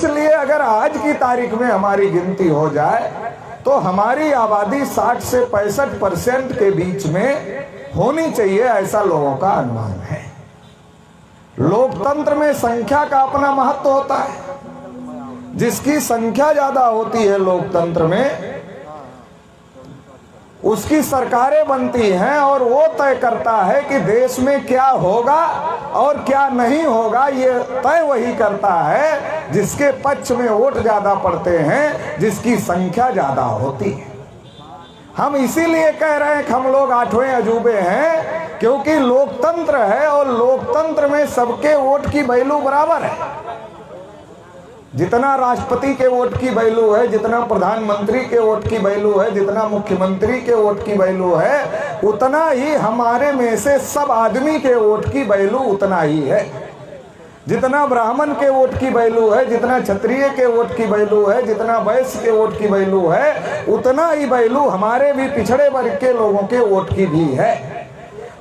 इसलिए अगर आज की तारीख में हमारी गिनती हो जाए तो हमारी आबादी 60 से 65% के बीच में होनी चाहिए, ऐसा लोगों का अनुमान है। लोकतंत्र में संख्या का अपना महत्व होता है। जिसकी संख्या ज्यादा होती है लोकतंत्र में, उसकी सरकारें बनती हैं और वो तय करता है कि देश में क्या होगा और क्या नहीं होगा। ये तय वही करता है जिसके पक्ष में वोट ज्यादा पड़ते हैं, जिसकी संख्या ज्यादा होती है। हम इसीलिए कह रहे हैं कि हम लोग आठवें अजूबे हैं, क्योंकि लोकतंत्र है और लोकतंत्र में सबके वोट की वैल्यू बराबर है। जितना राष्ट्रपति के वोट की वैल्यू है, जितना प्रधानमंत्री के वोट की वैल्यू है, जितना मुख्यमंत्री के वोट की वैल्यू है, उतना ही हमारे में से सब आदमी के वोट की वैल्यू उतना ही है। जितना ब्राह्मण के वोट की वैल्यू है, जितना क्षत्रिय के वोट की वैल्यू है, जितना वैश्य के वोट की वैल्यू है, उतना ही वैल्यू हमारे भी पिछड़े वर्ग के लोगों के वोट की भी है।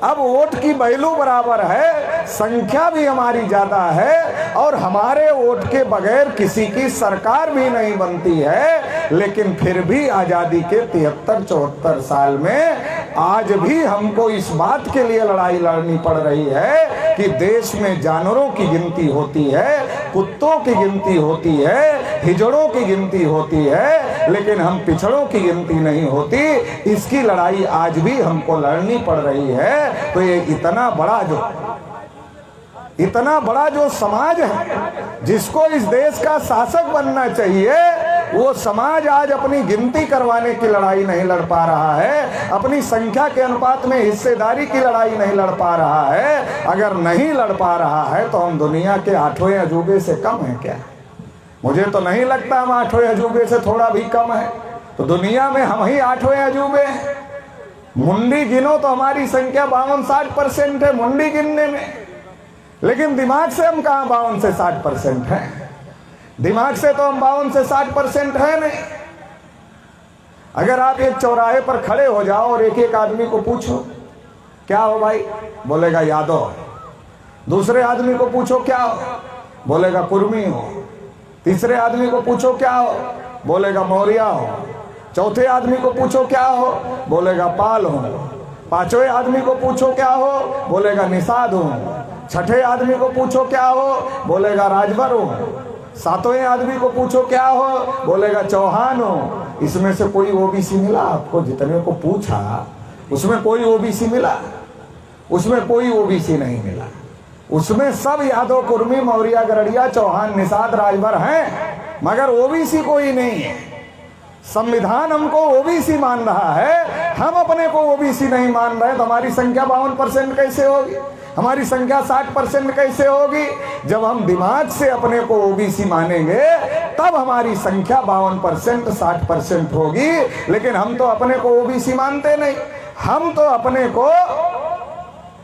अब वोट की वैल्यू बराबर है, संख्या भी हमारी ज्यादा है और हमारे वोट के बगैर किसी की सरकार भी नहीं बनती है। लेकिन फिर भी आजादी के 73-74 साल में आज भी हमको इस बात के लिए लड़ाई लड़नी पड़ रही है कि देश में जानवरों की गिनती होती है, कुत्तों की गिनती होती है, हिजड़ों की गिनती होती है, लेकिन हम पिछड़ों की गिनती नहीं होती। इसकी लड़ाई आज भी हमको लड़नी पड़ रही है। तो ये इतना बड़ा जो समाज है जिसको इस देश का शासक बनना चाहिए, वो समाज आज अपनी गिनती करवाने की लड़ाई नहीं लड़ पा रहा है, अपनी संख्या के अनुपात में हिस्सेदारी की लड़ाई नहीं लड़ पा रहा है। अगर नहीं लड़ पा रहा है तो हम दुनिया के 8वें अजूबे से कम है क्या? मुझे तो नहीं लगता हम 8वें अजूबे से थोड़ा भी कम है। तो दुनिया में हम ही 8वें अजूबे हैं। मुंडी गिनो तो हमारी संख्या 52-60% है मुंडी गिनने में, लेकिन दिमाग से हम कहाँ 52 से 60% हैं। दिमाग से तो हम 52 से 60% है नहीं। अगर आप एक चौराहे पर खड़े हो जाओ और एक एक आदमी को पूछो क्या हो भाई, बोलेगा यादव। दूसरे आदमी को पूछो क्या हो, बोलेगा कुर्मी हो। तीसरे आदमी को पूछो क्या हो, बोलेगा मौर्या हो। चौथे आदमी को पूछो क्या हो, बोलेगा पाल हो। पांचवें आदमी को पूछो क्या हो, बोलेगा निषाद हो। छठे आदमी को पूछो क्या हो, बोलेगा राजभर हो। सातवें आदमी को पूछो क्या हो, बोलेगा चौहान हो। इसमें से कोई ओबीसी मिला आपको? जितने को पूछा उसमें कोई ओबीसी मिला? उसमें कोई ओबीसी नहीं मिला। उसमें सब यादव, कुर्मी, मौर्या, गरड़िया, चौहान, निषाद, राजभर हैं, मगर ओबीसी कोई नहीं है। संविधान हमको ओबीसी मान रहा है, हम अपने को ओबीसी नहीं मान रहे, तो हमारी संख्या 52% कैसे होगी? हमारी संख्या 60% कैसे होगी? जब हम दिमाग से अपने को ओबीसी मानेंगे तब हमारी संख्या 52% 60% होगी। लेकिन हम तो अपने को ओबीसी मानते नहीं, हम तो अपने को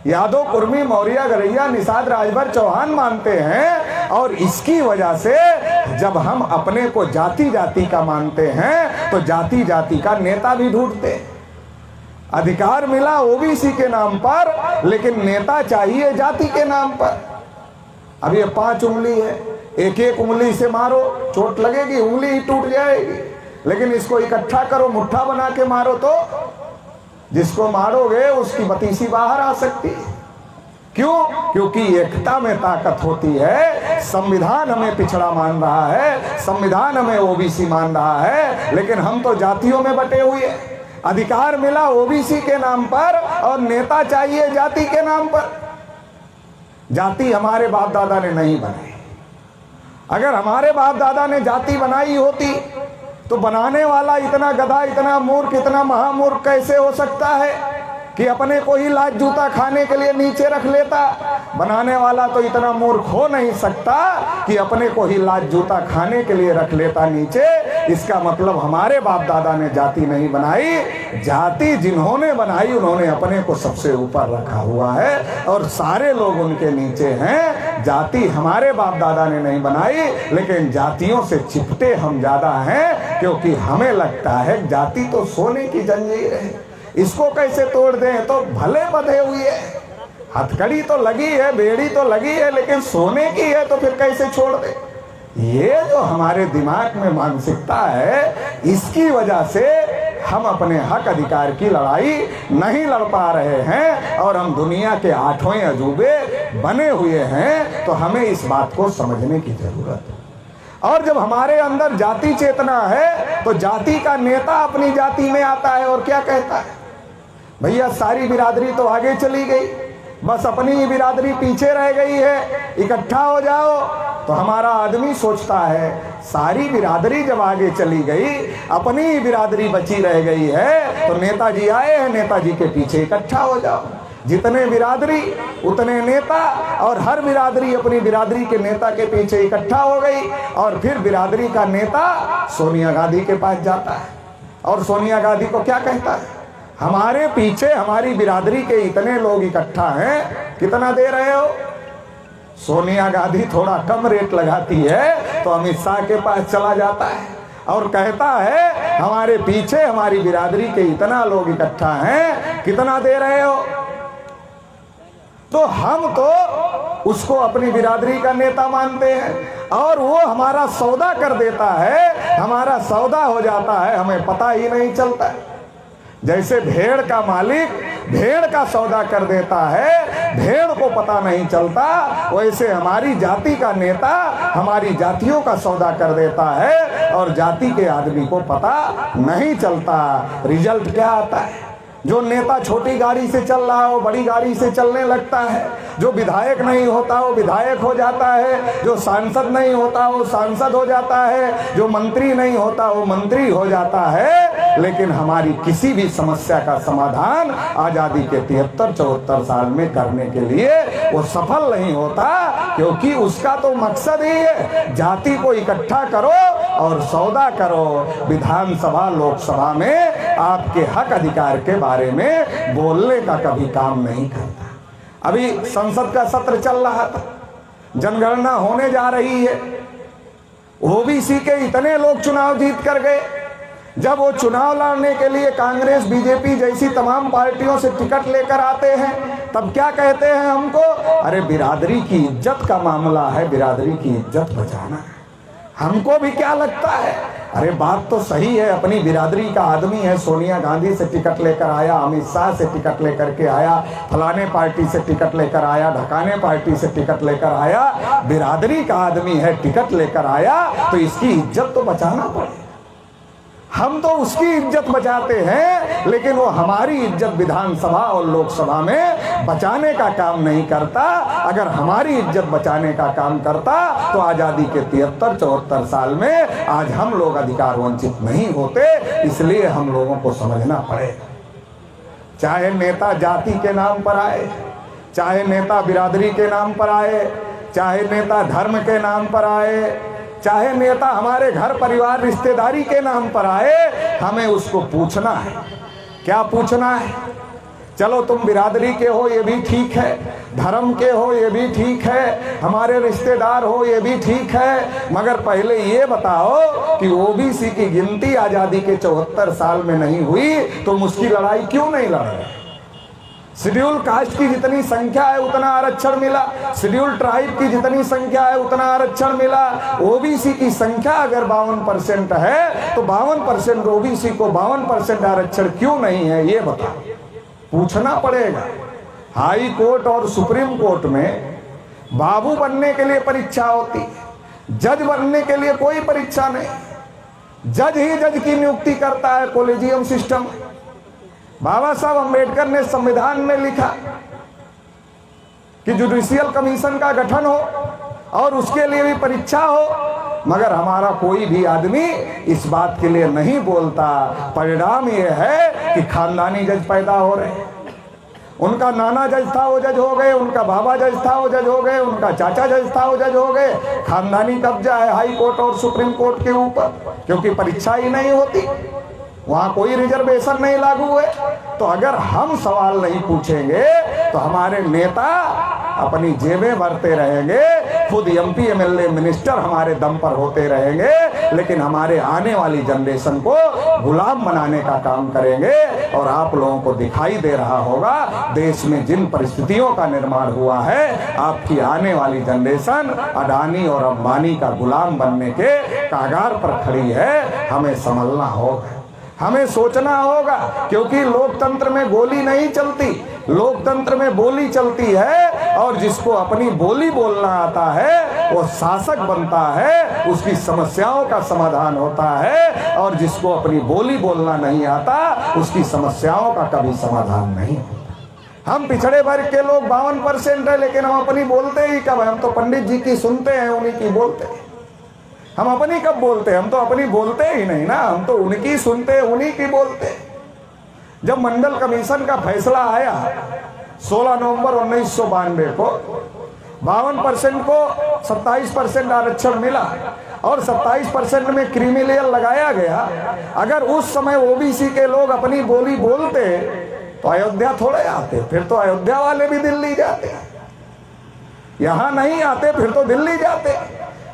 यादव, कुर्मी, मौर्या, गरैया, निषाद, राजभर, चौहान मानते हैं। और इसकी वजह से जब हम अपने को जाति जाति का मानते हैं तो जाति जाति का नेता भी ढूंढते। अधिकार मिला ओबीसी के नाम पर, लेकिन नेता चाहिए जाति के नाम पर। अब ये 5 उंगली है, एक एक उंगली से मारो चोट लगेगी, उंगली ही टूट जाएगी। लेकिन इसको इकट्ठा करो, मुट्ठा बना के मारो तो जिसको मारोगे उसकी बतीसी बाहर आ सकती है। क्यों? क्योंकि एकता में ताकत होती है। संविधान हमें पिछड़ा मान रहा है, संविधान हमें ओबीसी मान रहा है, लेकिन हम तो जातियों में बटे हुए हैं। अधिकार मिला ओबीसी के नाम पर और नेता चाहिए जाति के नाम पर। जाति हमारे बाप दादा ने नहीं बनाई। अगर हमारे बाप दादा ने जाति बनाई होती तो बनाने वाला इतना गधा, इतना मूर्ख, इतना महामूर्ख कैसे हो सकता है कि अपने को ही लात जूता खाने के लिए नीचे रख लेता? बनाने वाला तो इतना मूर्ख हो नहीं सकता कि अपने को ही लात जूता खाने के लिए रख लेता नीचे। इसका मतलब हमारे बाप दादा ने जाति नहीं बनाई। जाति जिन्होंने बनाई उन्होंने अपने को सबसे ऊपर रखा हुआ है और सारे लोग उनके नीचे हैं। जाति हमारे बाप दादा ने नहीं बनाई, लेकिन जातियों से चिपटे हम ज्यादा हैं, क्योंकि हमें लगता है जाति तो सोने की जंजीर है, इसको कैसे तोड़ दें? तो भले बंधे हुई है, हथकड़ी तो लगी है, बेड़ी तो लगी है, लेकिन सोने की है तो फिर कैसे छोड़ दे? ये जो हमारे दिमाग में मानसिकता है, इसकी वजह से हम अपने हक अधिकार की लड़ाई नहीं लड़ पा रहे हैं और हम दुनिया के 8वें अजूबे बने हुए हैं। तो हमें इस बात को समझने की जरूरत है। और जब हमारे अंदर जाति चेतना है तो जाति का नेता अपनी जाति में आता है और क्या कहता है, भैया सारी बिरादरी तो आगे चली गई, बस अपनी ही बिरादरी पीछे रह गई है, इकट्ठा हो जाओ। तो हमारा आदमी सोचता है सारी बिरादरी जब आगे चली गई, अपनी ही बिरादरी बची रह गई है, तो नेताजी आए हैं, नेताजी के पीछे इकट्ठा हो जाओ। जितने बिरादरी उतने नेता, और हर बिरादरी अपनी बिरादरी के नेता के पीछे इकट्ठा हो गई। और फिर बिरादरी का नेता सोनिया गांधी के पास जाता है और सोनिया गांधी को क्या कहता है, हमारे पीछे हमारी बिरादरी के इतने लोग इकट्ठा हैं, कितना दे रहे हो। सोनिया गांधी थोड़ा कम रेट लगाती है तो अमित शाह के पास चला जाता है और कहता है हमारे पीछे हमारी बिरादरी के इतना लोग इकट्ठा हैं, कितना दे रहे हो। तो हम तो उसको अपनी बिरादरी का नेता मानते हैं और वो हमारा सौदा कर देता है, हमारा सौदा हो जाता है, हमें पता ही नहीं चलता है। जैसे भेड़ का मालिक भेड़ का सौदा कर देता है, भेड़ को पता नहीं चलता, वैसे हमारी जाति का नेता हमारी जातियों का सौदा कर देता है और जाति के आदमी को पता नहीं चलता। रिजल्ट क्या आता है, जो नेता छोटी गाड़ी से चल रहा हो बड़ी गाड़ी से चलने लगता है, जो विधायक नहीं होता वो विधायक हो जाता है, जो सांसद नहीं होता वो सांसद हो जाता है, जो मंत्री नहीं होता वो मंत्री हो जाता है। लेकिन हमारी किसी भी समस्या का समाधान आजादी के 73-74 साल में करने के लिए वो सफल नहीं होता, क्योंकि उसका तो मकसद ही है जाति को इकट्ठा करो और सौदा करो। विधानसभा लोकसभा में आपके हक अधिकार के बारे में बोलने का कभी काम नहीं करता। अभी संसद का सत्र चल रहा था, जनगणना होने जा रही है, ओबीसी के इतने लोग चुनाव जीत कर गए। जब वो चुनाव लड़ने के लिए कांग्रेस बीजेपी जैसी तमाम पार्टियों से टिकट लेकर आते हैं, तब क्या कहते हैं हमको, अरे बिरादरी की इज्जत का मामला है, बिरादरी की इज्जत बचाना है। हमको भी क्या लगता है, अरे बात तो सही है, अपनी बिरादरी का आदमी है, सोनिया गांधी से टिकट लेकर आया, अमित शाह से टिकट लेकर के आया, फलाने पार्टी से टिकट लेकर आया, ढकाने पार्टी से टिकट लेकर आया, बिरादरी का आदमी है, टिकट लेकर आया, तो इसकी इज्जत तो बचाना पड़ेगा। हम तो उसकी इज्जत बचाते हैं, लेकिन वो हमारी इज्जत विधानसभा और लोकसभा में बचाने का काम नहीं करता। अगर हमारी इज्जत बचाने का काम करता तो आजादी के 73-74 साल में आज हम लोग अधिकार वंचित नहीं होते। इसलिए हम लोगों को समझना पड़ेगा, चाहे नेता जाति के नाम पर आए, चाहे नेता बिरादरी के नाम पर आए, चाहे नेता धर्म के नाम पर आए, चाहे नेता हमारे घर परिवार रिश्तेदारी के नाम पर आए, हमें उसको पूछना है। क्या पूछना है, चलो तुम बिरादरी के हो ये भी ठीक है, धर्म के हो ये भी ठीक है, हमारे रिश्तेदार हो ये भी ठीक है, मगर पहले ये बताओ कि ओबीसी की गिनती आजादी के 74 साल में नहीं हुई, तुम उसकी लड़ाई क्यों नहीं लड़ रहे। शेड्यूल कास्ट की जितनी संख्या है उतना आरक्षण मिला, शेड्यूल ट्राइब की जितनी संख्या है उतना आरक्षण मिला। ओबीसी की संख्या अगर 52% है तो 52% ओबीसी को 52% आरक्षण क्यों नहीं है, ये बताओ, पूछना पड़ेगा। हाई कोर्ट और सुप्रीम कोर्ट में बाबू बनने के लिए परीक्षा होती, जज बनने के लिए कोई परीक्षा नहीं, जज ही जज की नियुक्ति करता है, कोलेजियम सिस्टम। बाबा साहब अम्बेडकर ने संविधान में लिखा कि जुडिशियल कमीशन का गठन हो और उसके लिए भी परीक्षा हो, मगर हमारा कोई भी आदमी इस बात के लिए नहीं बोलता। परिणाम यह है कि खानदानी जज पैदा हो रहे हैं, उनका नाना जज था वो जज हो गए, उनका बाबा जज था वो जज हो गए, उनका चाचा जज था वो जज हो गए। खानदानी कब्जा है हाई कोर्ट और सुप्रीम कोर्ट के ऊपर, क्योंकि परीक्षा ही नहीं होती, वहां कोई रिजर्वेशन नहीं लागू है। तो अगर हम सवाल नहीं पूछेंगे तो हमारे नेता अपनी जेबें भरते रहेंगे, खुद एमपी एमएलए मिनिस्टर हमारे दम पर होते रहेंगे, लेकिन हमारे आने वाली जनरेशन को गुलाम बनाने का काम करेंगे। और आप लोगों को दिखाई दे रहा होगा देश में जिन परिस्थितियों का निर्माण हुआ है, आपकी आने वाली जनरेशन अडानी और अंबानी का गुलाम बनने के कागार पर खड़ी है। हमें संभलना होगा, हमें सोचना होगा, क्योंकि लोकतंत्र में गोली नहीं चलती, लोकतंत्र में बोली चलती है। और जिसको अपनी बोली बोलना आता है वो शासक बनता है, उसकी समस्याओं का समाधान होता है। और जिसको अपनी बोली बोलना नहीं आता उसकी समस्याओं का कभी समाधान नहीं होता। हम पिछड़े वर्ग के लोग 52% है, लेकिन हम अपनी बोलते ही कब? हम तो पंडित जी की सुनते हैं, उन्हीं की बोलते हैं। हम अपनी कब बोलते हैं? हम तो अपनी बोलते ही नहीं ना, हम तो उनकी सुनते हैं, उन्हीं की बोलते हैं। जब मंडल कमीशन का फैसला आया 16 नवंबर 1992 को, 52% को 27% आरक्षण मिला और 27% में क्रीमी लेयर लगाया गया। अगर उस समय ओबीसी के लोग अपनी बोली बोलते तो अयोध्या थोड़े आते, फिर तो अयोध्या वाले भी दिल्ली जाते, यहां नहीं आते, फिर तो दिल्ली जाते।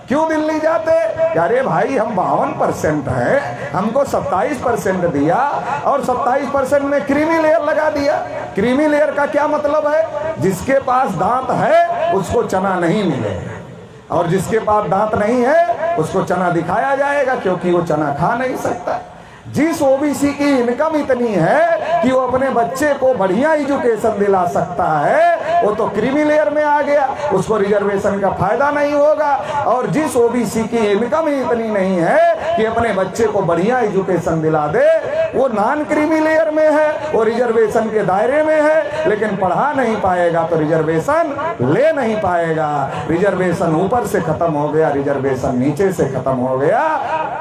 क्यों दिल्ली जाते? अरे भाई हम 52% हैं, हमको 27% दिया और 27% में क्रीमी लेयर लगा दिया। क्रीमी लेयर का क्या मतलब है? जिसके पास दांत है उसको चना नहीं मिलेगा, और जिसके पास दांत नहीं है उसको चना दिखाया जाएगा, क्योंकि वो चना खा नहीं सकता। जिस ओबीसी की इनकम इतनी है कि वो अपने बच्चे को बढ़िया एजुकेशन दिला सकता है, वो तो क्रीमी लेयर में आ गया, उसको रिजर्वेशन का फायदा नहीं होगा। और जिस ओबीसी की इनकम ही इतनी नहीं है कि अपने बच्चे को बढ़िया एजुकेशन दिला दे, वो नॉन क्रीमी लेयर में है, वो रिजर्वेशन के दायरे में है, लेकिन पढ़ा नहीं पाएगा तो रिजर्वेशन ले नहीं पाएगा। रिजर्वेशन ऊपर से खत्म हो गया, रिजर्वेशन नीचे से खत्म हो गया।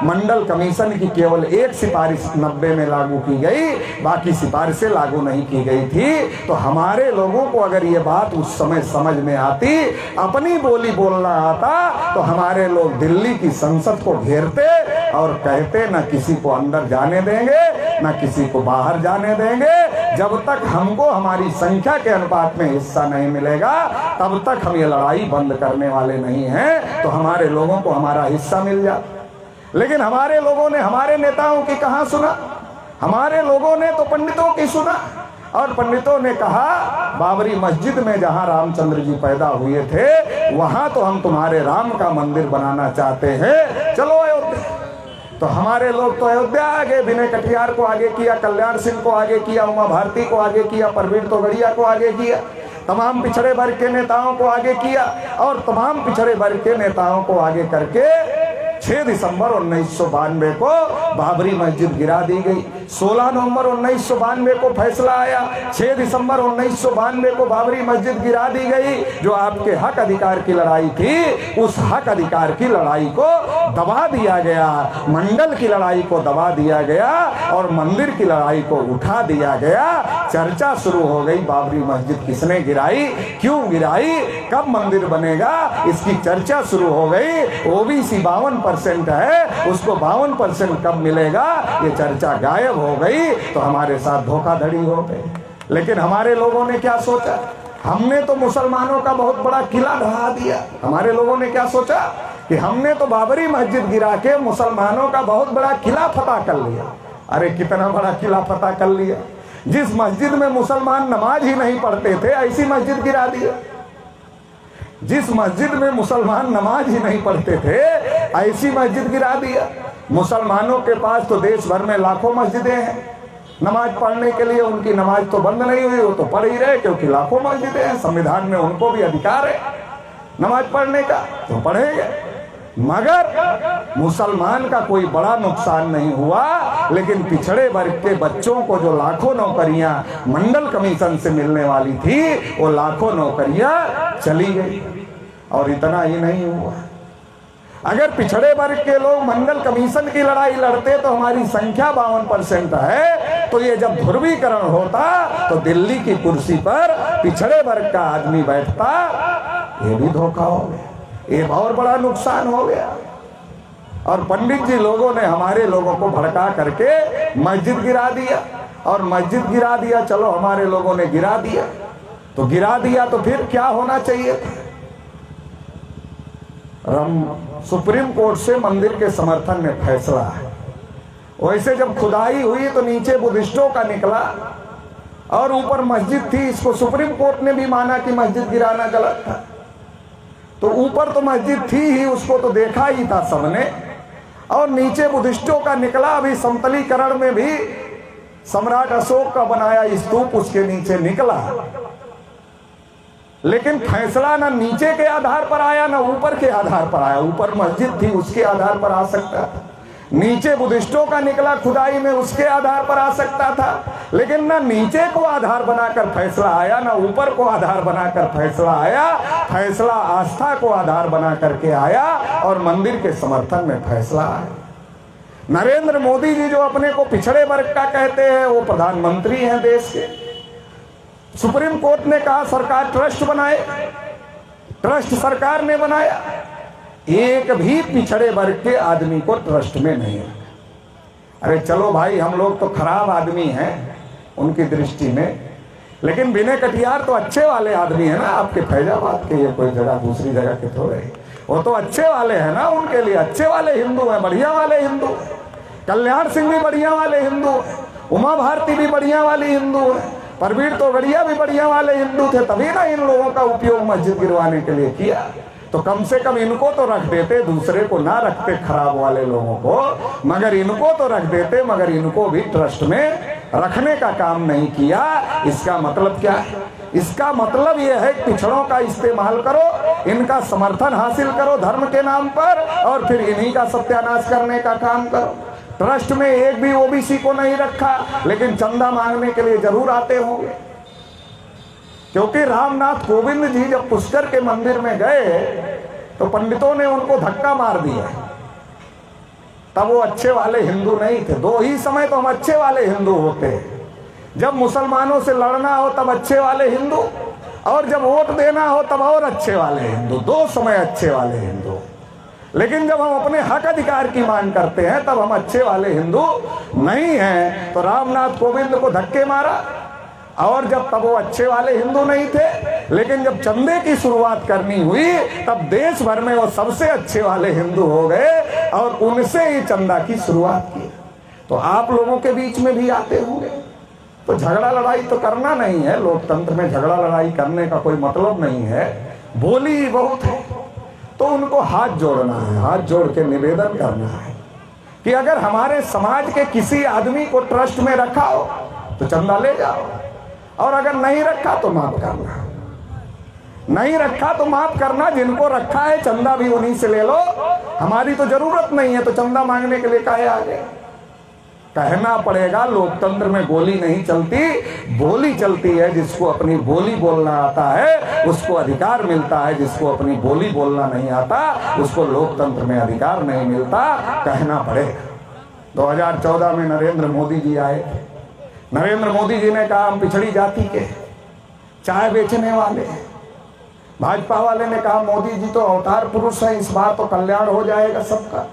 मंडल कमीशन की केवल एक सिफारिश 90 में लागू की गई, बाकी सिफारिशें लागू नहीं की गई थी। तो हमारे लोगों को अगर ये बात उस समय समझ में आती, अपनी बोली बोलना आता, तो हमारे लोग दिल्ली की संसद को घेरते और कहते न किसी को अंदर जाने देंगे, न किसी को बाहर जाने देंगे। जब तक हमको हमारी संख्या के अनुपात में हिस्सा नहीं मिलेगा, तब तक हम ये लड़ाई बंद करने वाले नहीं हैं। तो हमारे लोगों को हमारा हिस्सा मिल जाए। लेकिन हमारे लोगों ने हमारे नेताओं की कहां सुना? हमारे लोगों ने तो पंडितों की सुना। और पंडितों ने कहा बाबरी मस्जिद में जहां रामचंद्र जी पैदा हुए थे, वहां तो हम तुम्हारे राम का मंदिर बनाना चाहते हैं, चलो अयोध्या। तो हमारे लोग तो अयोध्या आ गए, विनय कटियार को आगे किया, कल्याण सिंह को आगे किया, उमा भारती को आगे किया, परवीन तोगड़िया को आगे किया, तमाम पिछड़े वर्ग के नेताओं को आगे किया। और तमाम पिछड़े वर्ग के नेताओं को आगे करके 6 दिसंबर 1992 को बाबरी मस्जिद गिरा दी गई। 16 नवंबर 1992 को फैसला आया, 6 दिसंबर 1992 को बाबरी मस्जिद गिरा दी गई। जो आपके हक अधिकार की लड़ाई थी, उस हक अधिकार की लड़ाई को दबा दिया गया, मंडल की लड़ाई को दबा दिया गया और मंदिर की लड़ाई को उठा दिया गया। चर्चा शुरू हो गई, बाबरी मस्जिद किसने गिराई, क्यों गिराई, कब मंदिर बनेगा, इसकी चर्चा शुरू हो गई। ओबीसी 52% है, उसको 52% कब मिलेगा, ये चर्चा गायब हो गई। तो हमारे साथ धोखाधड़ी हो गई। लेकिन हमारे लोगों ने क्या सोचा? हमने तो मुसलमानों का बहुत बड़ा किला ढहा दिया। हमारे लोगों ने क्या सोचा कि हमने तो बाबरी मस्जिद गिरा के मुसलमानों का बहुत बड़ा किला फतह कर लिया। अरे कितना बड़ा किला फतह कर लिया! जिस मस्जिद में मुसलमान नमाज ही नहीं पढ़ते थे, ऐसी मस्जिद गिरा दी। जिस मस्जिद में मुसलमान नमाज ही नहीं पढ़ते थे, ऐसी मस्जिद गिरा दिया। मुसलमानों के पास तो देश भर में लाखों मस्जिदें हैं, नमाज पढ़ने के लिए उनकी नमाज तो बंद नहीं हुई, वो तो पढ़ ही रहे, क्योंकि लाखों मस्जिदें हैं। संविधान में उनको भी अधिकार है नमाज पढ़ने का, तो पढ़ेंगे। मगर मुसलमान का कोई बड़ा नुकसान नहीं हुआ, लेकिन पिछड़े वर्ग के बच्चों को जो लाखों नौकरियां मंडल कमीशन से मिलने वाली थी, वो लाखों नौकरियां चली गई। और इतना ही नहीं हुआ, अगर पिछड़े वर्ग के लोग मंडल कमीशन की लड़ाई लड़ते तो हमारी संख्या 52% है, तो ये जब ध्रुवीकरण होता तो दिल्ली की कुर्सी पर पिछड़े वर्ग का आदमी बैठता। ये भी धोखा हो गया, ये बहुत बड़ा नुकसान हो गया। और पंडित जी लोगों ने हमारे लोगों को भड़का करके मस्जिद गिरा दिया। और मस्जिद गिरा दिया, चलो हमारे लोगों ने गिरा दिया, तो गिरा दिया तो फिर क्या होना चाहिए था? सुप्रीम कोर्ट से मंदिर के समर्थन में फैसला है। वैसे जब खुदाई हुई तो नीचे बुद्धिस्टों का निकला और ऊपर मस्जिद थी। इसको सुप्रीम कोर्ट ने भी माना कि मस्जिद गिराना गलत था। तो ऊपर तो मस्जिद थी ही, उसको तो देखा ही था सबने, और नीचे बुद्धिस्टों का निकला। अभी समतलीकरण में भी सम्राट अशोक का बनाया स्तूप उसके नीचे निकला, लेकिन फैसला ना नीचे के आधार पर आया ना ऊपर के आधार पर आया। ऊपर मस्जिद थी उसके आधार पर आ सकता था, नीचे बुद्धिस्टों का निकला खुदाई में उसके आधार पर आ सकता था, लेकिन ना नीचे को आधार बनाकर फैसला आया ना ऊपर को आधार बनाकर फैसला आया। फैसला आस्था को आधार बना करके आया और मंदिर के समर्थन में फैसला आया। नरेंद्र मोदी जी जो अपने को पिछड़े वर्ग का कहते हैं, वो प्रधानमंत्री हैं देश के। सुप्रीम कोर्ट ने कहा सरकार ट्रस्ट बनाए, ट्रस्ट सरकार ने बनाया। एक भी पिछड़े वर्ग के आदमी को ट्रस्ट में नहीं रखा। अरे चलो भाई, हम लोग तो खराब आदमी हैं उनकी दृष्टि में, लेकिन विनय कटियार तो अच्छे वाले आदमी है ना, आपके फैजाबाद के, ये कोई जगह दूसरी जगह के थोड़े, वो तो अच्छे वाले हैं ना, उनके लिए अच्छे वाले हिंदू हैं, बढ़िया वाले हिंदू। कल्याण सिंह भी बढ़िया वाले हिंदू, उमा भारती भी बढ़िया वाली हिंदू है, परवीर तोगड़िया भी बढ़िया वाले हिंदू थे, तभी ना इन लोगों का उपयोग मस्जिद गिरवाने के लिए किया। तो कम से कम इनको तो रख देते, दूसरे को ना रखते खराब वाले लोगों को, मगर इनको तो रख देते, मगर इनको भी ट्रस्ट में रखने का काम नहीं किया। इसका मतलब क्या है? इसका मतलब यह है कि पिछड़ों का इस्तेमाल करो, इनका समर्थन हासिल करो धर्म के नाम पर, और फिर इन्हीं का सत्यानाश करने का काम करो। ट्रस्ट में एक भी ओबीसी को नहीं रखा, लेकिन चंदा मांगने के लिए जरूर आते होंगे, क्योंकि रामनाथ कोविंद जी जब पुष्कर के मंदिर में गए तो पंडितों ने उनको धक्का मार दिया। तब वो अच्छे वाले हिंदू नहीं थे। दो ही समय तो हम अच्छे वाले हिंदू होते हैं, जब मुसलमानों से लड़ना हो तब अच्छे वाले हिंदू, और जब वोट देना हो तब और अच्छे वाले हिंदू। दो समय अच्छे वाले हिंदू। लेकिन जब हम अपने हक अधिकार की मांग करते हैं तब हम अच्छे वाले हिंदू नहीं हैं। तो रामनाथ कोविंद को धक्के मारा, और जब तब वो अच्छे वाले हिंदू नहीं थे, लेकिन जब चंदे की शुरुआत करनी हुई तब देश भर में वो सबसे अच्छे वाले हिंदू हो गए और उनसे ही चंदा की शुरुआत की। तो आप लोगों के बीच में भी आते होंगे, तो झगड़ा लड़ाई तो करना नहीं है। लोकतंत्र में झगड़ा लड़ाई करने का कोई मतलब नहीं है, बोली ही बहुत है। तो उनको हाथ जोड़ना है, हाथ जोड़ के निवेदन करना है कि अगर हमारे समाज के किसी आदमी को ट्रस्ट में रखा हो तो चंदा ले जाओ, और अगर नहीं रखा तो माफ करना, नहीं रखा तो माफ करना। जिनको रखा है चंदा भी उन्हीं से ले लो, हमारी तो जरूरत नहीं है, तो चंदा मांगने के लिए काहे आ गए? कहना पड़ेगा। लोकतंत्र में गोली नहीं चलती, बोली चलती है। जिसको अपनी बोली बोलना आता है उसको अधिकार मिलता है, जिसको अपनी बोली बोलना नहीं आता उसको लोकतंत्र में अधिकार नहीं मिलता। कहना पड़ेगा। 2014 में नरेंद्र मोदी जी आए। नरेंद्र मोदी जी ने कहा हम पिछड़ी जाति के, चाय बेचने वाले। भाजपा वाले ने कहा मोदी जी तो अवतार पुरुष हैं, इस बार तो कल्याण हो जाएगा सबका।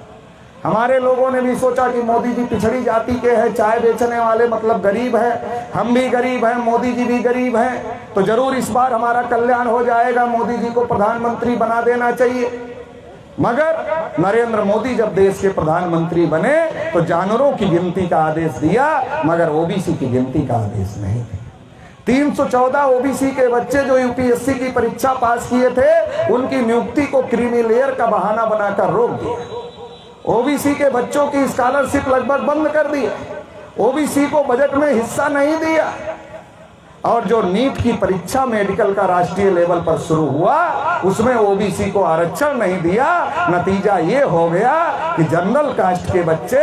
हमारे लोगों ने भी सोचा कि मोदी जी पिछड़ी जाति के हैं, चाय बेचने वाले मतलब गरीब है, हम भी गरीब हैं, मोदी जी भी गरीब हैं, तो जरूर इस बार हमारा कल्याण हो जाएगा, मोदी जी को प्रधानमंत्री बना देना चाहिए। मगर नरेंद्र मोदी जब देश के प्रधानमंत्री बने तो जानवरों की गिनती का आदेश दिया, मगर ओबीसी की गिनती का आदेश नहीं दिया। 314 ओबीसी के बच्चे जो यूपीएससी की परीक्षा पास किए थे, उनकी नियुक्ति को क्रीमी लेयर का बहाना बनाकर रोक दिया। ओबीसी के बच्चों की स्कॉलरशिप लगभग बंद कर दी, ओबीसी को बजट में हिस्सा नहीं दिया, और जो नीट की परीक्षा मेडिकल का राष्ट्रीय लेवल पर शुरू हुआ उसमें ओबीसी को आरक्षण नहीं दिया। नतीजा ये हो गया कि जनरल कास्ट के बच्चे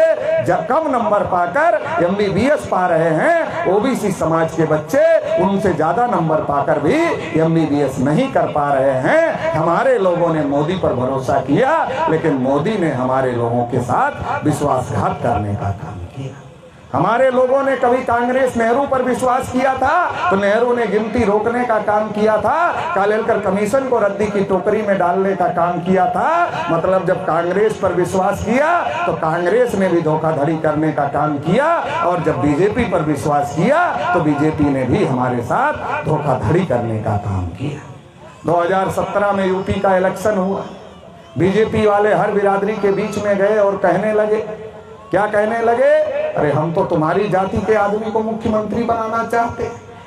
कम नंबर पाकर एमबीबीएस पा रहे हैं, ओबीसी समाज के बच्चे उनसे ज्यादा नंबर पाकर भी एमबीबीएस नहीं कर पा रहे हैं। हमारे लोगों ने मोदी पर भरोसा किया, लेकिन मोदी ने हमारे लोगों के साथ विश्वासघात करने का काम किया। हमारे लोगों ने कभी कांग्रेस नेहरू पर विश्वास किया था तो नेहरू ने गिनती रोकने का काम किया था, कालेलकर कमीशन को रद्दी की टोकरी में डालने का काम किया था। मतलब जब कांग्रेस पर विश्वास किया तो कांग्रेस ने भी धोखाधड़ी करने का काम किया, और जब बीजेपी पर विश्वास किया तो बीजेपी ने भी हमारे साथ धोखाधड़ी करने का काम किया। 2017 में यूपी का इलेक्शन हुआ, बीजेपी वाले हर बिरादरी के बीच में गए और कहने लगे, क्या कहने लगे? अरे हम तो तुम्हारी जाति के आदमी को मुख्यमंत्री बनाना चाहते,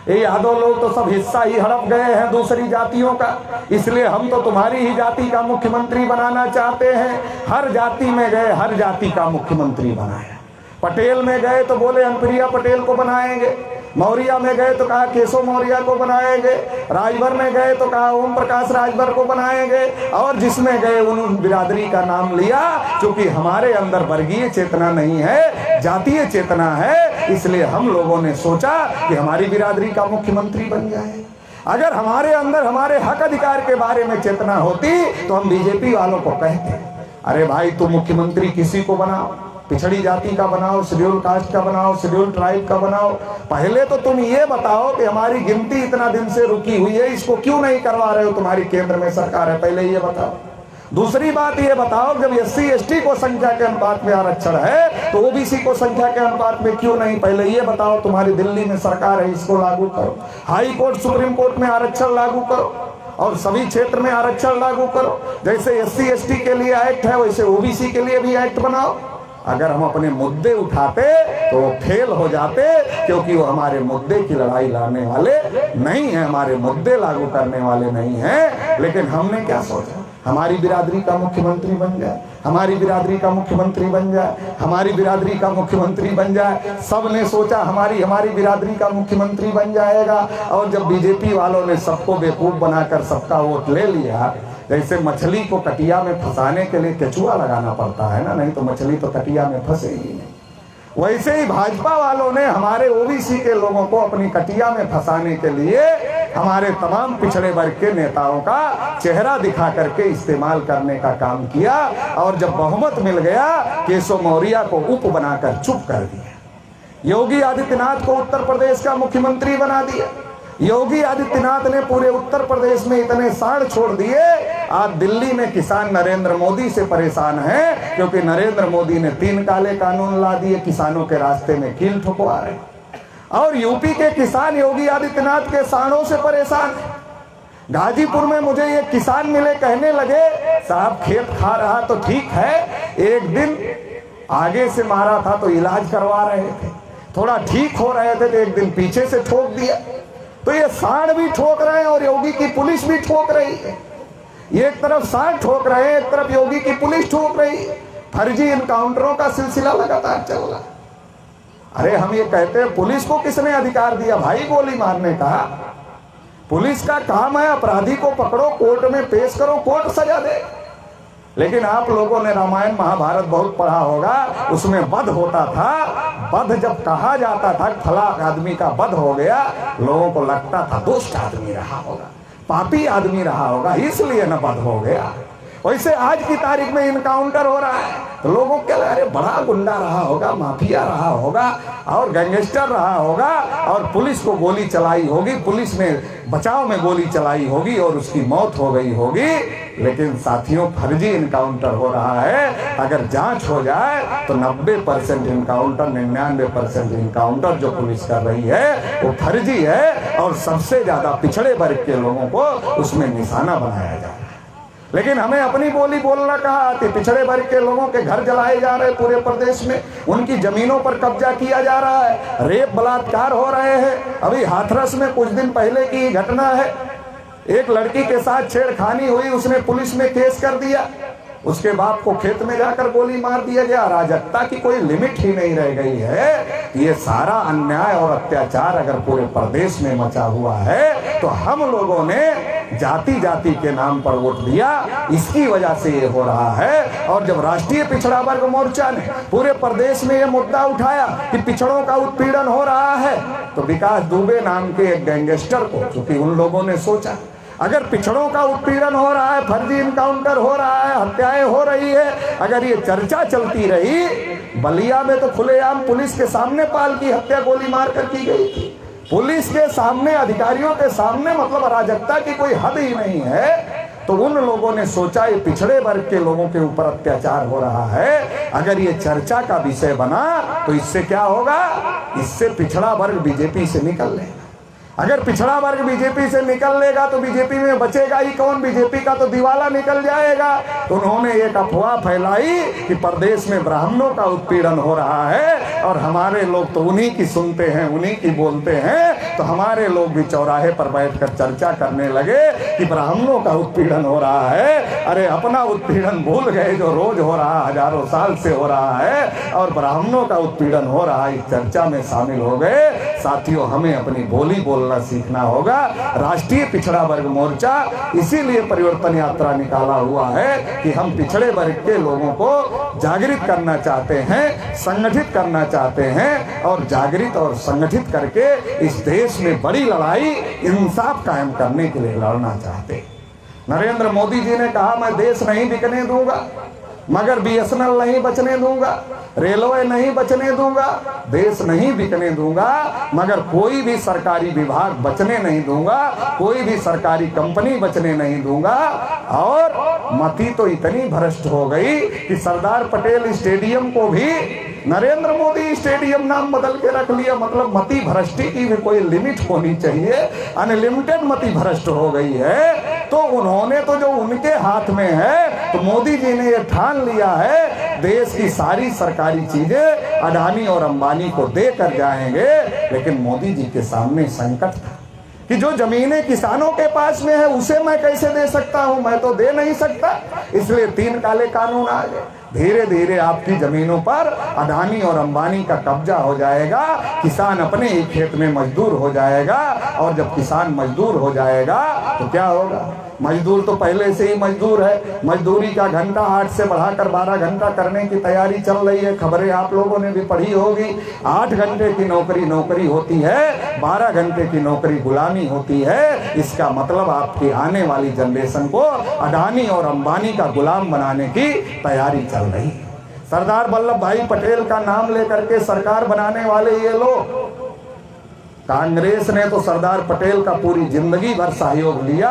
ये यादव लोग तो सब हिस्सा ही हड़प गए हैं दूसरी जातियों का, इसलिए हम तो तुम्हारी ही जाति का मुख्यमंत्री बनाना चाहते हैं। हर जाति में गए, हर जाति का मुख्यमंत्री बनाया। पटेल में गए तो बोले अनुप्रिया पटेल को बनाएंगे, मौर्या में गए तो कहा केशव मौर्या को बनाएंगे, राजभर में गए तो कहा ओम प्रकाश राजभर को बनाएंगे, और जिसमें गए उन बिरादरी का नाम लिया। क्योंकि हमारे अंदर वर्गीय चेतना नहीं है, जातीय चेतना है, इसलिए हम लोगों ने सोचा कि हमारी बिरादरी का मुख्यमंत्री बन जाए। अगर हमारे अंदर हमारे हक अधिकार के बारे में चेतना होती तो हम बीजेपी वालों को कहते, अरे भाई तुम मुख्यमंत्री किसी को बनाओ, पिछड़ी जाति का बनाओ, शेड्यूल कास्ट का बनाओ, शेड्यूल ट्राइब का बनाओ। पहले तो तुम ये बताओ कि हमारी गिनती इतना दिन से रुकी हुई है, इसको क्यों नहीं करवा रहे हो? तुम्हारी केंद्र में सरकार है, पहले ये बताओ। दूसरी बात ये बताओ, जब SC ST को संख्या के अनुपात में आरक्षण है तो OBC को संख्या के अनुपात में क्यों नहीं? पहले ये बताओ। तुम्हारी दिल्ली में सरकार है, इसको लागू करो। हाई कोर्ट सुप्रीम कोर्ट में आरक्षण लागू करो और सभी क्षेत्र में आरक्षण लागू करो। जैसे SC ST के लिए एक्ट है वैसे OBC के लिए भी एक्ट बनाओ। अगर हम अपने मुद्दे उठाते तो वो फेल हो जाते, क्योंकि वो हमारे मुद्दे की लड़ाई लड़ने वाले नहीं है, हमारे मुद्दे लागू करने वाले नहीं हैं। लेकिन हमने क्या सोचा? हमारी बिरादरी का मुख्यमंत्री बन जाए, हमारी बिरादरी का मुख्यमंत्री बन जाए, हमारी बिरादरी का मुख्यमंत्री बन जाए। सब ने सोचा हमारी बिरादरी का मुख्यमंत्री बन जाएगा, और जब बीजेपी वालों ने सबको बेवकूफ बनाकर सबका वोट ले लिया, जैसे मछली को कटिया में फंसाने के लिए केचुआ लगाना पड़ता है ना, नहीं तो मछली तो कटिया में फंसेगी नहीं, वैसे ही भाजपा वालों ने हमारे OBC के लोगों को अपनी कटिया में फंसाने के लिए हमारे तमाम पिछड़े वर्ग के नेताओं का चेहरा दिखा करके इस्तेमाल करने का काम किया। और जब बहुमत मिल गया, केशव मौर्या को उप बनाकर चुप कर दिया। योगी आदित्यनाथ को उत्तर प्रदेश का मुख्यमंत्री बना दिया। योगी आदित्यनाथ ने पूरे उत्तर प्रदेश में इतने साड़ छोड़ दिए, आज दिल्ली में किसान नरेंद्र मोदी से परेशान हैं, क्योंकि नरेंद्र मोदी ने 3 काले कानून ला दिए, किसानों के रास्ते में कील ठुकवा रहे। और यूपी के किसान योगी आदित्यनाथ के साड़ों से परेशान है। गाजीपुर में मुझे ये किसान मिले, कहने लगे साहब खेत खा रहा तो ठीक है, एक दिन आगे से मारा था तो इलाज करवा रहे थे, थोड़ा ठीक हो रहे थे तो एक दिन पीछे से ठोक दिया। तो ये सांड भी ठोक रहे हैं और योगी की पुलिस भी ठोक रही है। एक तरफ सांड ठोक रहे हैं, एक तरफ योगी की पुलिस ठोक रही है। फर्जी इनकाउंटरों का सिलसिला लगातार चल रहा। अरे हम ये कहते हैं पुलिस को किसने अधिकार दिया भाई गोली मारने का? पुलिस का काम है अपराधी को पकड़ो, कोर्ट में पेश करो, कोर्ट सजा दे। लेकिन आप लोगों ने रामायण महाभारत बहुत पढ़ा होगा, उसमें वध होता था। वध जब कहा जाता था फला आदमी का वध हो गया, लोगों को लगता था दुष्ट आदमी रहा होगा, पापी आदमी रहा होगा, इसलिए न वध हो गया। वैसे आज की तारीख में इनकाउंटर हो रहा है तो लोगों के लिए अरे बड़ा गुंडा रहा होगा, माफिया रहा होगा और गैंगस्टर रहा होगा, और पुलिस को गोली चलाई होगी, पुलिस ने बचाव में गोली चलाई होगी और उसकी मौत हो गई होगी। लेकिन साथियों, फर्जी इनकाउंटर हो रहा है। अगर जांच हो जाए तो 90% इनकाउंटर, 99% इनकाउंटर जो पुलिस कर रही है वो फर्जी है, और सबसे ज्यादा पिछड़े वर्ग के लोगों को उसमें निशाना बनाया जा रहा है। लेकिन हमें अपनी बोली बोलना कहाँ आती? पिछड़े वर्ग के लोगों के घर जलाए जा रहे पूरे प्रदेश में, उनकी जमीनों पर कब्जा किया जा रहा है, रेप बलात्कार हो रहे हैं। अभी हाथरस में कुछ दिन पहले की घटना है, एक लड़की के साथ छेड़खानी हुई, उसने पुलिस में केस कर दिया, उसके बाप को खेत में जाकर गोली मार दिया गया। अराजकता की कोई लिमिट ही नहीं रह गई है। ये सारा अन्याय और अत्याचार अगर पूरे प्रदेश में मचा हुआ है तो हम लोगों ने जाति जाति के नाम पर वोट दिया, इसकी वजह से ये हो रहा है। और जब राष्ट्रीय पिछड़ा वर्ग मोर्चा ने पूरे प्रदेश में ये मुद्दा उठाया कि पिछड़ों का उत्पीड़न हो रहा है, तो विकास दुबे नाम के एक गैंगस्टर को, क्योंकि उन लोगों ने सोचा अगर पिछड़ों का उत्पीड़न हो रहा है, फर्जी इनकाउंटर हो रहा है, हत्याएं हो रही है, अगर ये चर्चा चलती रही, बलिया में तो खुलेआम पुलिस के सामने पाल की हत्या गोली मारकर की गई थी, पुलिस के सामने, अधिकारियों के सामने, मतलब अराजकता की कोई हद ही नहीं है। तो उन लोगों ने सोचा ये पिछड़े वर्ग के लोगों के ऊपर अत्याचार हो रहा है, अगर ये चर्चा का विषय बना तो इससे क्या होगा, इससे पिछड़ा वर्ग बीजेपी से निकल लेगा। अगर पिछड़ा वर्ग बीजेपी से निकल लेगा तो बीजेपी में बचेगा ही कौन, बीजेपी का तो दिवाला निकल जाएगा। तो उन्होंने एक अफवाह फैलाई कि प्रदेश में ब्राह्मणों का उत्पीड़न हो रहा है और हमारे लोग तो उन्हीं की सुनते हैं, उन्हीं की बोलते हैं। तो हमारे लोग भी चौराहे पर बैठकर चर्चा करने लगे कि ब्राह्मणों का उत्पीड़न हो रहा है। अरे अपना उत्पीड़न भूल गए जो रोज हो रहा, हजारों साल से हो रहा है, और ब्राह्मणों का उत्पीड़न हो रहा, इस चर्चा में शामिल हो गए। साथियों, हमें अपनी बोली बोलना सीखना होगा। राष्ट्रीय पिछड़ा वर्ग मोर्चा इसीलिए परिवर्तन यात्रा निकाला हुआ है कि हम पिछड़े वर्ग के लोगों को जागृत करना चाहते हैं, संगठित करना चाहते हैं, और जागृत और संगठित करके इस देश में बड़ी लड़ाई इंसाफ कायम करने के लिए लड़ना चाहते हैं। नरेंद्र मोदी जी ने कहा मैं देश नहीं बिकने दूंगा, मगर बीएसएनएल नहीं बचने दूंगा, रेलवे नहीं बचने दूंगा, देश नहीं बिकने दूंगा, मगर कोई भी सरकारी विभाग बचने नहीं दूंगा, कोई भी सरकारी कंपनी बचने नहीं दूंगा। और मति तो इतनी भ्रष्ट हो गई कि सरदार पटेल स्टेडियम को भी नरेंद्र मोदी स्टेडियम नाम बदल के रख लिया। मतलब मति भ्रष्टि की भी कोई लिमिट होनी चाहिए, अनलिमिटेड मति भ्रष्ट हो गई है। तो उन्होंने तो जो उनके हाथ में है, तो मोदी जी ने ये ठान लिया है देश की सारी सरकारी चीजें अडानी और अंबानी को देकर जाएंगे। लेकिन मोदी जी के सामने संकट था कि जो जमीनें किसानों के पास में है उसे मैं कैसे दे सकता हूं, मैं तो दे नहीं सकता। इसलिए 3 काले कानून आ गए। धीरे धीरे आपकी जमीनों पर अडानी और अंबानी का कब्जा हो जाएगा, किसान अपने ही खेत में मजदूर हो जाएगा। और जब किसान मजदूर हो जाएगा तो क्या होगा, मजदूर तो पहले से ही मजदूर है, मजदूरी का घंटा 8 से बढ़ाकर 12 घंटा करने की तैयारी चल रही है। खबरें आप लोगों ने भी पढ़ी होगी। 8 घंटे की नौकरी होती है, 12 घंटे की नौकरी गुलामी होती है। इसका मतलब आपकी आने वाली जनरेशन को अडानी और अंबानी का गुलाम बनाने की तैयारी चल रही है। सरदार वल्लभ भाई पटेल का नाम लेकर के सरकार बनाने वाले ये लोग, कांग्रेस ने तो सरदार पटेल का पूरी जिंदगी भर सहयोग लिया,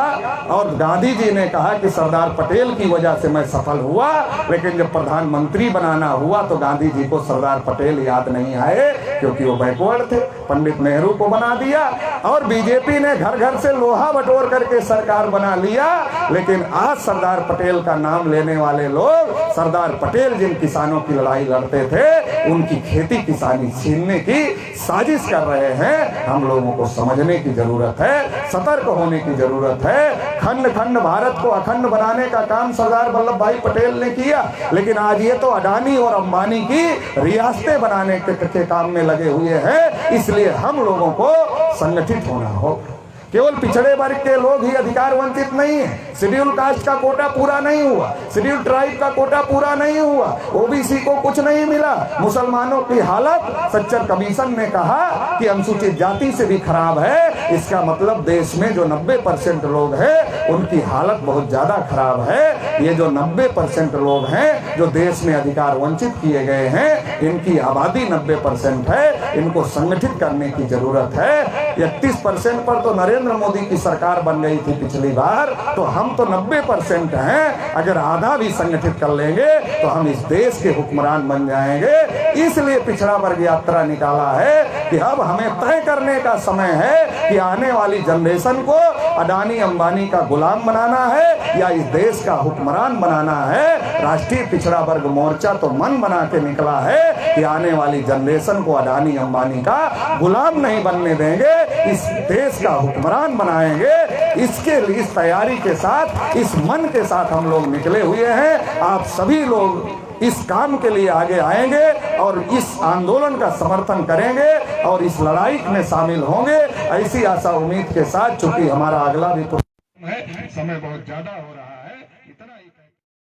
और गांधी जी ने कहा कि सरदार पटेल की वजह से मैं सफल हुआ। लेकिन जब प्रधानमंत्री बनाना हुआ तो गांधी जी को सरदार पटेल याद नहीं आए, क्योंकि वो बैकवर्ड थे। पंडित नेहरू को बना दिया, और बीजेपी ने घर घर से लोहा बटोर करके सरकार बना लिया। लेकिन आज सरदार पटेल का नाम लेने वाले लोग, सरदार पटेल जिन किसानों की लड़ाई लड़ते थे, उनकी खेती किसानी छीनने की साजिश कर रहे हैं। हम लोगों को समझने की जरूरत है, सतर्क होने की जरूरत है। खंड खंड भारत को अखंड बनाने का काम सरदार वल्लभ भाई पटेल ने किया, लेकिन आज ये तो अडानी और अंबानी की रियासतें बनाने के काम में लगे हुए हैं। इसलिए हम लोगों को संगठित होना होगा। केवल पिछड़े वर्ग के लोग ही अधिकार वंचित नहीं है, शेड्यूल कास्ट का कोटा पूरा नहीं हुआ, शेड्यूल ट्राइब का कोटा पूरा नहीं हुआ, ओबीसी को कुछ नहीं मिला। मुसलमानों की हालत, सच्चर कमीशन ने कहा कि अनुसूचित जाति से भी खराब है। इसका मतलब देश में जो 90% लोग हैं उनकी हालत बहुत ज्यादा खराब है। ये जो 90% लोग हैं जो देश में अधिकार वंचित किए गए हैं, इनकी आबादी 90% है। इनको संगठित करने की जरूरत है। 31% पर तो नरेंद्र मोदी की सरकार बन गई थी पिछली बार, तो हम तो 90% हैं। अगर आधा भी संगठित कर लेंगे तो हम इस देश के हुक्मरान बन जाएंगे। इसलिए पिछड़ा वर्ग यात्रा निकाला है कि अब हमें तय करने का समय है कि आने वाली जनरेशन को अडानी अंबानी का गुलाम बनाना है या इस देश का हुक्मरान बनाना है। राष्ट्रीय पिछड़ा वर्ग मोर्चा तो मन बना के निकला है कि आने वाली जनरेशन को अडानी अंबानी का गुलाम नहीं बनने देंगे, इस देश का हुक्मरान बनाएंगे। इसके लिए इस तैयारी के साथ, इस मन के साथ हम लोग निकले हुए हैं। आप सभी लोग इस काम के लिए आगे आएंगे और इस आंदोलन का समर्थन करेंगे और इस लड़ाई में शामिल होंगे, ऐसी आशा उम्मीद के साथ। चूंकि हमारा अगला भी समय बहुत ज्यादा हो रहा है।